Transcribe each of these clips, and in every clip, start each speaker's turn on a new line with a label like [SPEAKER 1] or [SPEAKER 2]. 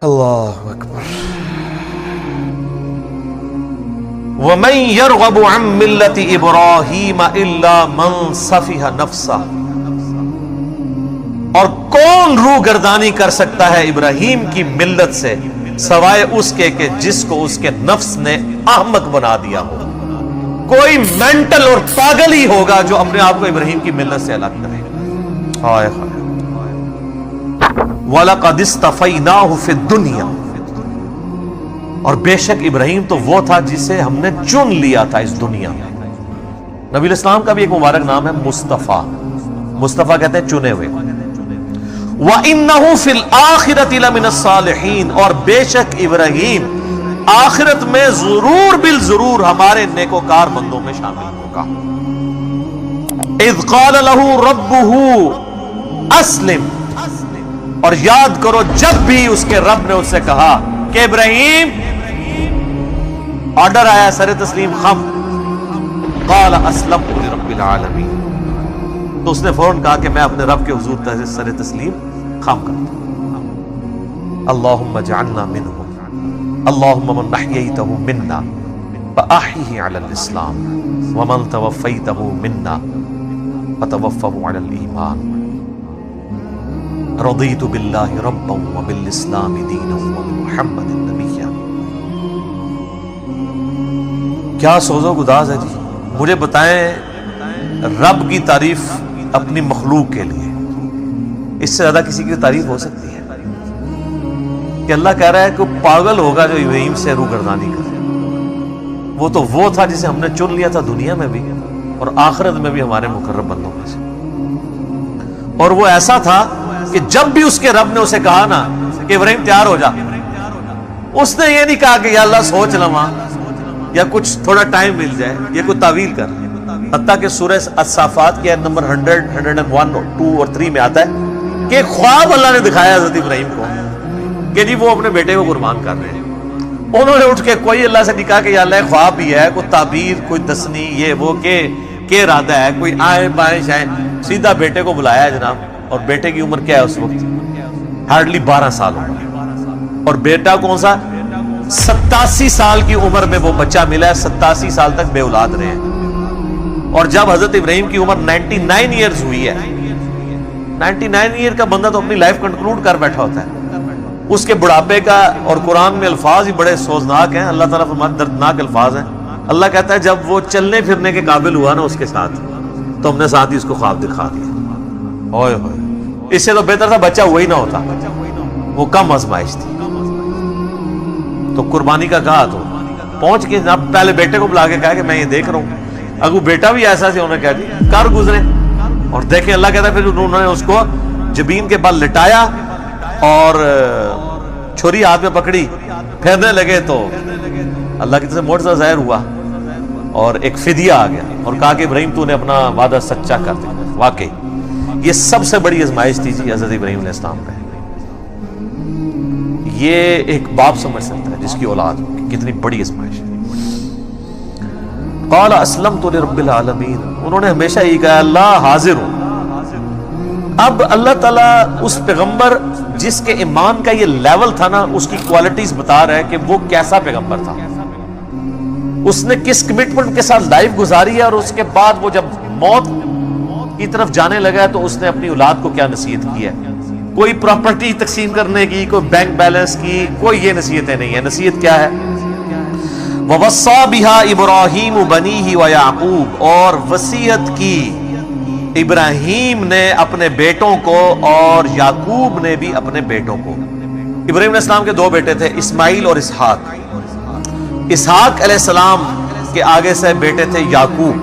[SPEAKER 1] اللہ اکبر۔ وَمَن يَرْغَبُ عَن مِّلَّةِ إِبْرَاهِيمَ إِلَّا مَن سَفِهَ نَفْسَهُ، اور کون روگردانی کر سکتا ہے ابراہیم کی ملت سے سوائے اس کے کہ جس کو اس کے نفس نے احمق بنا دیا ہو۔ کوئی مینٹل اور پاگل ہی ہوگا جو اپنے آپ کو ابراہیم کی ملت سے الگ کرے۔ ہائے ہائے۔ وَلَقَدِ اصْطَفَيْنَاهُ فِي الدُّنْيَا، اور بے شک ابراہیم تو وہ تھا جسے ہم نے چن لیا تھا اس دنیا میں۔ نبی الاسلام کا بھی ایک مبارک نام ہے مصطفیٰ۔ مصطفیٰ کہتے ہیں چنے ہوئے۔ وَإِنَّهُ فِي الْآخِرَةِ لَمِنَ الصَّالِحِينَ، اور بے شک ابراہیم آخرت میں ضرور بالضرور ہمارے نیکوکار بندوں میں شامل ہوگا۔ اذ قال له ربه اسلم، اور یاد کرو جب بھی اس کے رب نے اس سے کہا کہ ابراہیم، آرڈر آیا سر تسلیم خم، قال اسلمت لرب العالمین، تو اس نے فوراً کہا کہ میں اپنے رب کے حضور سر تسلیم خم کرتا ہوں۔ اللہم اجعلنا منہم، اللہم من احییتہ منا فاحیہ علی الاسلام، ومن توفیتہ منا فتوفہ علی الایمان، رضیت باللہ ربا وبالاسلام دینا وبمحمد نبیا۔ کیا سوز و گداز ہے جی۔ مجھے بتائیں رب کی تعریف اپنی مخلوق کے لیے اس سے زیادہ کسی کی تعریف ہو سکتی ہے؟ کہ اللہ کہہ رہا ہے کہ پاگل ہوگا جو ابراہیم سے روگردانی کرے۔ وہ تو وہ تھا جسے ہم نے چن لیا تھا دنیا میں بھی اور آخرت میں بھی ہمارے مقرب بندوں میں سے، اور وہ ایسا تھا کہ جب بھی اس کے رب نے اسے کہا نا کہ ابراہیم تیار ہو جا، اس نے یہ نہیں کہا کہ یا اللہ سوچ لواں یا کچھ تھوڑا ٹائم مل جائے یا کوئی تعویل کر، حتیٰ کہ سورہ الصافات کی آیت نمبر 100، 101، 2 اور 3 میں آتا ہے کہ خواب اللہ نے دکھایا حضرت ابراہیم کو کہ جی وہ اپنے بیٹے کو قربان کر رہے ہیں۔ انہوں نے اٹھ کے کوئی اللہ سے نہیں کہا کہ یا اللہ خواب بھی ہے، کوئی تعبیر، کوئی دسنی، یہ وہ کہ ارادہ ہے، کوئی آئیں بائیں شائیں، سیدھا بیٹے کو بلایا جناب۔ اور بیٹے کی عمر کیا ہے اس وقت؟ ہارڈلی 12 سال عمر، اور بیٹا کون سا؟ 87 سال کی عمر میں وہ بچہ ملا ہے، 87 سال تک بے اولاد رہے ہیں۔ اور جب حضرت ابراہیم کی عمر 99 ایئرز ہوئی ہے، 99 ایئر کا بندہ تو اپنی لائف کنکلوڈ کر بیٹھا ہوتا ہے، اس کے بڑھاپے کا، اور قرآن میں الفاظ ہی بڑے سوزناک ہیں، اللہ تعالیٰ فرماتے دردناک الفاظ ہیں۔ اللہ کہتا ہے جب وہ چلنے پھرنے کے قابل ہوا نا اس کے ساتھ، تو ہم نے ساتھ ہی اس کو خواب دکھا دیا۔ اوئے ہوئے، اس سے تو بہتر تھا بچہ وہی نہ ہوتا، وہ کم آزمائش تھی۔ تو قربانی کا کہا تو پہنچ کے جناب پہلے بیٹے کو بلا کے کہا کہ میں یہ دیکھ رہا ہوں، اگر بیٹا بھی ایسا سے انہوں نے کہا جی کر گزرے، اور دیکھیں اللہ کہتا ہے پھر انہوں نے اس کو جبین کے بل لٹایا اور چھری ہاتھ میں پکڑی، پھیرنے لگے تو اللہ کی طرف سے معجزہ ظاہر ہوا اور ایک فدیہ آ گیا، اور کہا کہ ابراہیم تو نے اپنا وعدہ سچا کر دیا۔ واقعی یہ سب سے بڑی آزمائش تھی جی حضرت ابراہیم علیہ السلام پہ۔ یہ ایک باپ سمجھ سکتا ہے جس کی اولاد کتنی بڑی آزمائش ہے۔ قال اسلمت لرب العالمین، انہوں نے ہمیشہ یہ کہا اللہ حاضر ہوں۔ اب اللہ تعالیٰ اس پیغمبر جس کے ایمان کا یہ لیول تھا نا، اس کی کوالٹیز بتا رہا ہے کہ وہ کیسا پیغمبر تھا، اس نے کس کمٹمنٹ کے ساتھ لائف گزاری ہے، اور اس کے بعد وہ جب موت کی طرف جانے لگا تو اس نے اپنی اولاد کو کیا نصیحت کی ہے۔ کوئی پراپرٹی تقسیم کرنے کی، کوئی بینک بیلنس کی، کوئی یہ نصیحتیں نہیں ہیں۔ نصیحت کیا ہے؟ وَوَصَّى بِهَا إِبْرَاهِيمُ بَنِيهِ وَيَعْقُوبَ، اور وصیت کی ابراہیم نے اپنے بیٹوں کو اور یعقوب نے بھی اپنے بیٹوں کو۔ ابراہیم علیہ السلام کے 2 بیٹے تھے، اسماعیل اور اسحاق۔ اسحاق علیہ السلام کے آگے سے بیٹے تھے یعقوب،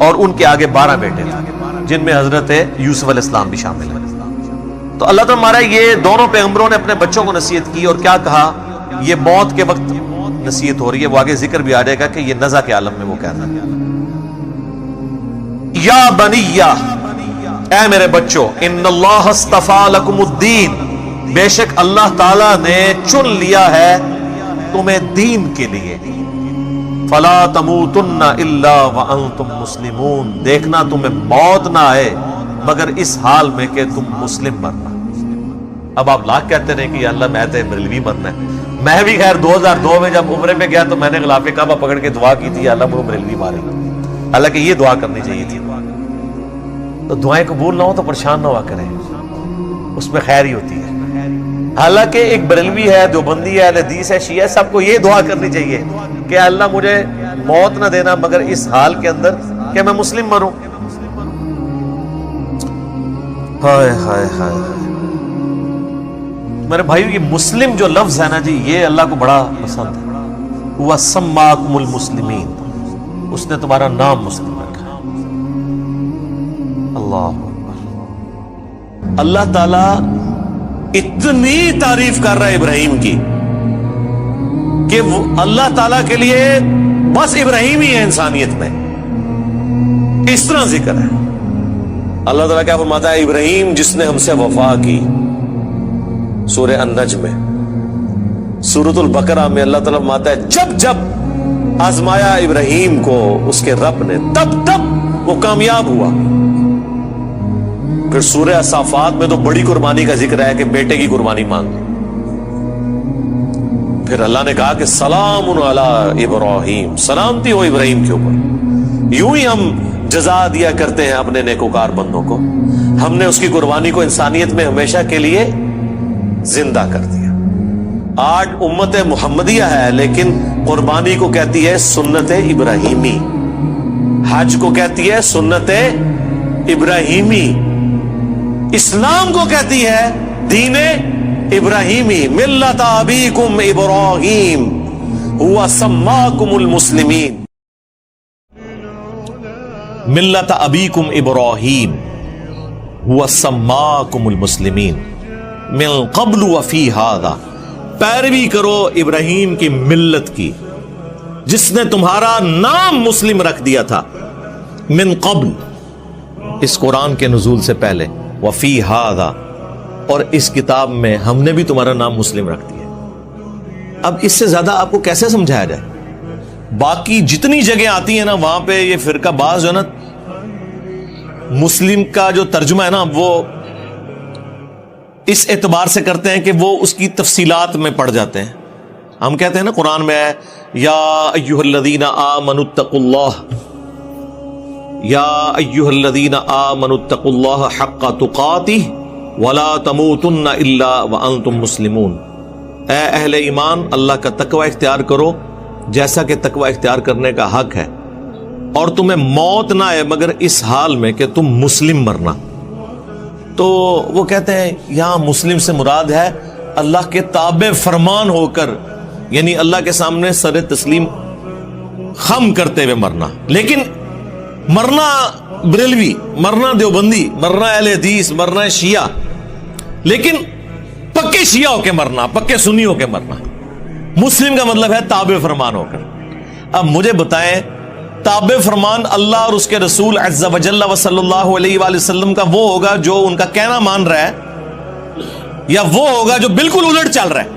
[SPEAKER 1] اور ان کے آگے 12 بیٹے تھے جن میں حضرت یوسف علیہ السلام بھی شامل ہیں۔ تو اللہ تعالیٰ ہمارا یہ دونوں پیغمبروں نے اپنے بچوں کو نصیحت کی، اور کیا کہا؟ یہ موت کے وقت نصیحت ہو رہی ہے، وہ آگے ذکر بھی آ جائے گا کہ یہ نزع کے عالم میں وہ کہتا ہے یا بنیہ، اے میرے بچوں، ان اللہ اصطفیٰ لکم الدین، بے شک اللہ تعالیٰ نے چن لیا ہے تمہیں دین کے لیے، فلا تموتن الا وانتم مسلمون، دیکھنا تمہیں موت نہ آئے مگر اس حال میں کہ تم مسلم بننا۔ اب آپ لاکھ کہتے رہے کہ یا اللہ میں تو بریلوی بننا ہے. میں بھی خیر 2002 میں جب عمرے پہ گیا تو میں نے غلاف کعبہ پکڑ کے دعا کی تھی یا اللہ مجھے بریلوی مارے گا. حالانکہ یہ دعا کرنی چاہیے تھی. تو دعائیں قبول نہ ہو تو پریشان نہ ہوا کریں, اس میں خیر ہی ہوتی ہے. حالانکہ ایک بریلوی ہے, دیوبندی ہے, اہل حدیث ہے, شیعہ ہے, سب کو یہ دعا کرنی چاہیے کہ اللہ مجھے موت نہ دینا مگر اس حال کے اندر کہ میں مسلم مروں. ہائے ہائے ہائے. میرے بھائیو یہ مسلم جو لفظ ہے نا جی, یہ اللہ کو بڑا پسند ہے. وَسَمَّاكُمُ الْمُسْلِمِينَ, اس نے تمہارا نام مسلم رکھا. اللہ اکبر. اللہ تعالی اتنی تعریف کر رہا ہے ابراہیم کی کہ وہ اللہ تعالیٰ کے لیے بس ابراہیم ہی ہے انسانیت میں. اس طرح ذکر ہے. اللہ تعالیٰ کیا فرماتا ہے, ابراہیم جس نے ہم سے وفا کی, سورہ النجم میں. سورۃ البقرہ میں اللہ تعالیٰ فرماتا ہے جب جب آزمایا ابراہیم کو اس کے رب نے تب تب وہ کامیاب ہوا. پھر سورہ الصافات میں تو بڑی قربانی کا ذکر ہے کہ بیٹے کی قربانی مانگ. پھر اللہ نے کہا کہ سلام علی ابراہیم, سلامتی ہو ابراہیم کے اوپر. یوں ہی ہم جزا دیا کرتے ہیں اپنے نیکوکار بندوں کو. ہم نے اس کی قربانی کو انسانیت میں ہمیشہ کے لیے زندہ کر دیا. آج امت محمدیہ ہے لیکن قربانی کو کہتی ہے سنت ابراہیمی, حج کو کہتی ہے سنت ابراہیمی, اسلام کو کہتی ہے دین ابراہیمی. ملت ابیکم ابراہیم هو سماکم المسلمین. ملت ابیکم ابراہیم هو سماکم المسلمین من قبل وفی ھذا. پیروی کرو ابراہیم کی ملت کی جس نے تمہارا نام مسلم رکھ دیا تھا. من قبل, اس قرآن کے نزول سے پہلے, وفی ھذا, اور اس کتاب میں ہم نے بھی تمہارا نام مسلم رکھ دیا. اب اس سے زیادہ آپ کو کیسے سمجھایا جائے؟ باقی جتنی جگہ آتی ہیں نا وہاں پہ یہ فرقہ باز جو ہے نا مسلم کا جو ترجمہ ہے نا وہ اس اعتبار سے کرتے ہیں کہ وہ اس کی تفصیلات میں پڑ جاتے ہیں. ہم کہتے ہیں نا قرآن میں ہے یا ایھا الذین آمنوا اتقوا اللہ, یا ایھا الذین آمنوا اتقوا اللہ حق تقاتہ ولا تموتن الا وانتم مسلمون. اے اہل ایمان اللہ کا تقوی اختیار کرو جیسا کہ تقوی اختیار کرنے کا حق ہے, اور تمہیں موت نہ آئے مگر اس حال میں کہ تم مسلم مرنا. تو وہ کہتے ہیں یہاں مسلم سے مراد ہے اللہ کے تابع فرمان ہو کر, یعنی اللہ کے سامنے سر تسلیم خم کرتے ہوئے مرنا. لیکن مرنا بریلوی, مرنا دیوبندی, مرنا اہل حدیث, مرنا شیعہ, لیکن پکے شیعہ ہو کے مرنا, پکے سنی ہو کے مرنا. مسلم کا مطلب ہے تابع فرمان ہو کر. اب مجھے بتائیں تابع فرمان اللہ اور اس کے رسول عز و جل و صلی اللہ علیہ وآلہ وسلم کا وہ ہوگا جو ان کا کہنا مان رہا ہے, یا وہ ہوگا جو بالکل الٹ چل رہا ہے,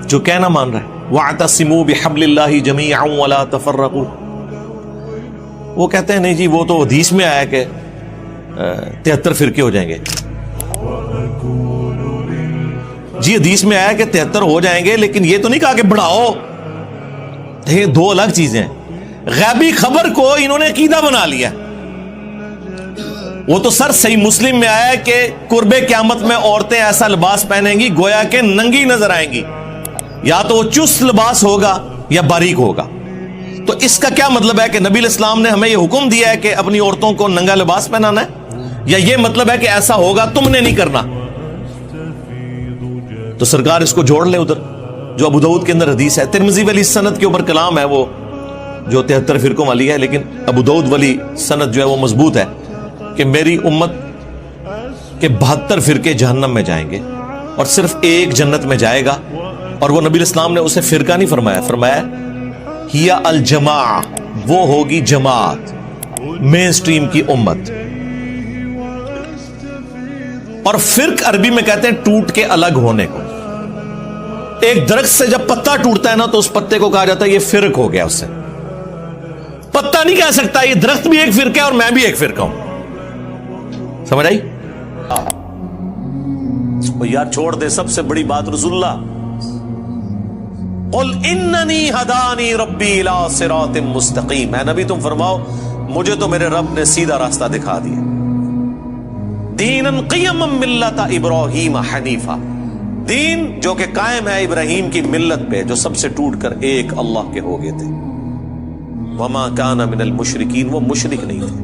[SPEAKER 1] جو کہنا مان رہا ہے وَاعْتَصِمُوا بِحَبْلِ اللَّهِ جَمِيعًا وَلَا تَفَرَّقُوا. وہ کہتے ہیں نہیں جی وہ تو حدیث میں آیا کہ 73 فرقے ہو جائیں گے. جی حدیث میں آیا کہ 73 ہو جائیں گے, لیکن یہ تو نہیں کہا کہ بڑھاؤ. یہ دو الگ چیزیں ہیں. غیبی خبر کو انہوں نے عقیدہ بنا لیا. وہ تو سر صحیح مسلم میں آیا ہے کہ قرب قیامت میں عورتیں ایسا لباس پہنیں گی گویا کہ ننگی نظر آئیں گی, یا تو وہ چست لباس ہوگا یا باریک ہوگا. تو اس کا کیا مطلب ہے کہ نبی علیہ السلام نے ہمیں یہ حکم دیا ہے کہ اپنی عورتوں کو ننگا لباس پہنانا ہے, یا یہ مطلب ہے کہ ایسا ہوگا تم نے نہیں کرنا؟ تو سرکار اس کو جوڑ لے ادھر جو ابو داؤد کے اندر حدیث ہے. ترمذی والی سند کے اوپر کلام ہے وہ جو 73 فرقوں والی ہے, لیکن ابو داؤد والی سند جو ہے وہ مضبوط ہے کہ میری امت کے 72 فرقے جہنم میں جائیں گے اور صرف ایک جنت میں جائے گا. اور وہ نبی الاسلام نے اسے فرقہ نہیں فرمایا, فرمایا ہی الجماع, وہ ہوگی جماعت, مین سٹریم کی امت. اور فرق عربی میں کہتے ہیں ٹوٹ کے الگ ہونے کو. ایک درخت سے جب پتا ٹوٹتا ہے نا تو اس پتے کو کہا جاتا ہے یہ فرق ہو گیا. اس سے پتا نہیں کہہ سکتا یہ درخت بھی ایک فرقہ ہے اور میں بھی ایک فرقہ ہوں. سمجھ آئی؟ یار چھوڑ دے سب سے بڑی بات رسول اللہ، قل اننی ہدانی ربی الی صراط مستقیم، اے نبی تم فرماؤ مجھے تو میرے رب نے سیدھا راستہ دکھا دیا، دینا قیما ملت ابراہیم حنیفا، دین جو کہ قائم ہے ابراہیم کی ملت پہ جو سب سے ٹوٹ کر ایک اللہ کے ہو گئے تھے، وما کان من المشرکین، وہ مشرک نہیں تھے۔